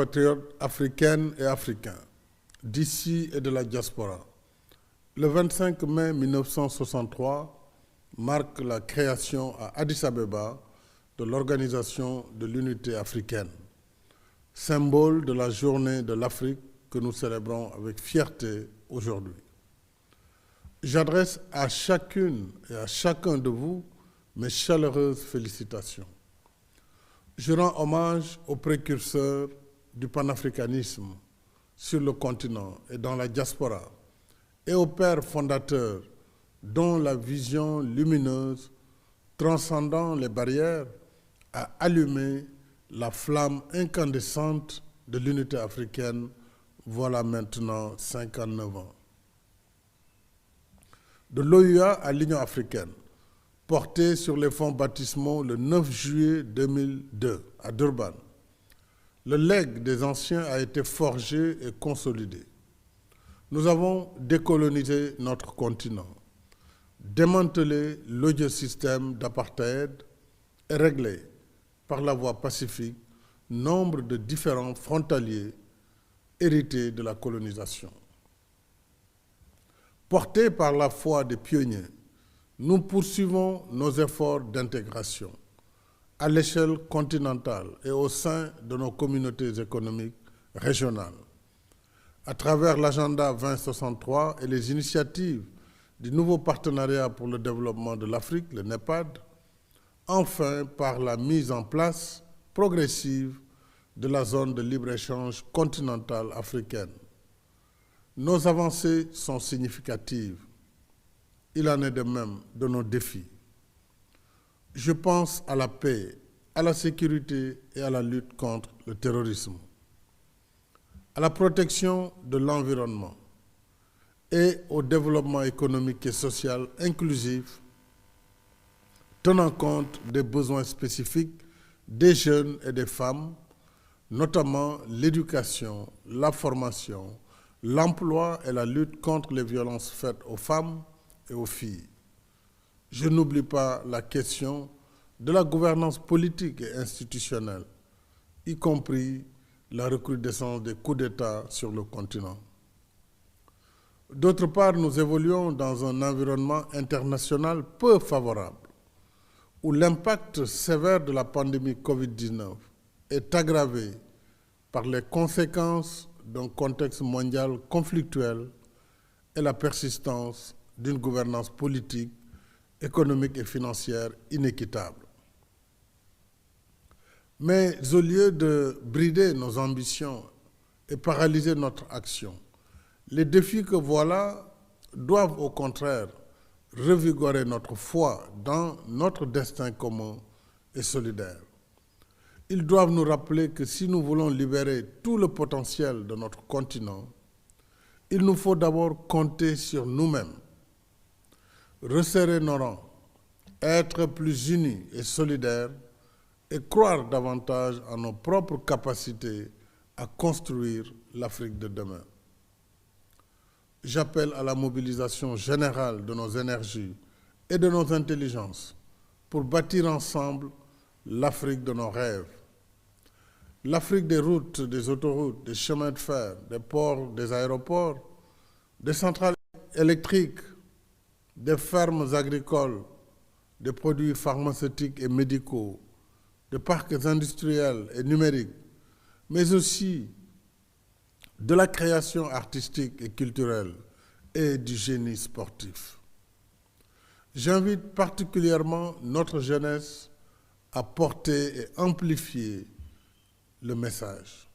Patriotes africaines et africains, d'ici et de la diaspora. Le 25 mai 1963 marque la création à Addis Abeba de l'Organisation de l'Unité africaine, symbole de la journée de l'Afrique que nous célébrons avec fierté aujourd'hui. J'adresse à chacune et à chacun de vous mes chaleureuses félicitations. Je rends hommage aux précurseurs du panafricanisme sur le continent et dans la diaspora, et aux pères fondateurs dont la vision lumineuse, transcendant les barrières, a allumé la flamme incandescente de l'unité africaine voilà maintenant 59 ans. De l'OUA à l'Union africaine, portée sur les fonds baptismaux le 9 juillet 2002 à Durban, le legs des anciens a été forgé et consolidé. Nous avons décolonisé notre continent, démantelé l'odieux système d'apartheid et réglé, par la voie pacifique, nombre de différends frontaliers hérités de la colonisation. Portés par la foi des pionniers, nous poursuivons nos efforts d'intégration à l'échelle continentale et au sein de nos communautés économiques régionales. À travers l'agenda 2063 et les initiatives du nouveau partenariat pour le développement de l'Afrique, le NEPAD, enfin par la mise en place progressive de la zone de libre-échange continentale africaine. Nos avancées sont significatives. Il en est de même de nos défis. Je pense à la paix, à la sécurité et à la lutte contre le terrorisme, à la protection de l'environnement et au développement économique et social inclusif, tenant compte des besoins spécifiques des jeunes et des femmes, notamment l'éducation, la formation, l'emploi et la lutte contre les violences faites aux femmes et aux filles. Je n'oublie pas la question de la gouvernance politique et institutionnelle, y compris la recrudescence des coups d'État sur le continent. D'autre part, nous évoluons dans un environnement international peu favorable, où l'impact sévère de la pandémie Covid-19 est aggravé par les conséquences d'un contexte mondial conflictuel et la persistance d'une gouvernance politique, économique et financière inéquitable. Mais au lieu de brider nos ambitions et paralyser notre action, les défis que voilà doivent au contraire revigorer notre foi dans notre destin commun et solidaire. Ils doivent nous rappeler que si nous voulons libérer tout le potentiel de notre continent, il nous faut d'abord compter sur nous-mêmes, resserrer nos rangs, être plus unis et solidaires et croire davantage en nos propres capacités à construire l'Afrique de demain. J'appelle à la mobilisation générale de nos énergies et de nos intelligences pour bâtir ensemble l'Afrique de nos rêves. L'Afrique des routes, des autoroutes, des chemins de fer, des ports, des aéroports, des centrales électriques, des fermes agricoles, des produits pharmaceutiques et médicaux, des parcs industriels et numériques, mais aussi de la création artistique et culturelle et du génie sportif. J'invite particulièrement notre jeunesse à porter et amplifier le message.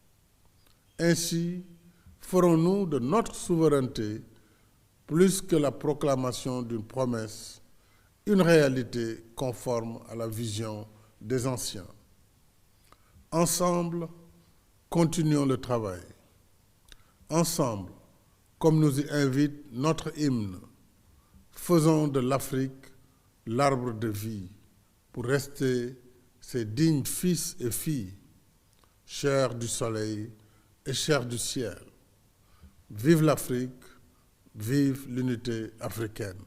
Ainsi, ferons-nous de notre souveraineté, plus que la proclamation d'une promesse, une réalité conforme à la vision des anciens. Ensemble, continuons le travail. Ensemble, comme nous y invite notre hymne, faisons de l'Afrique l'arbre de vie pour rester ses dignes fils et filles, chers du soleil et chers du ciel. Vive l'Afrique, vive l'unité africaine.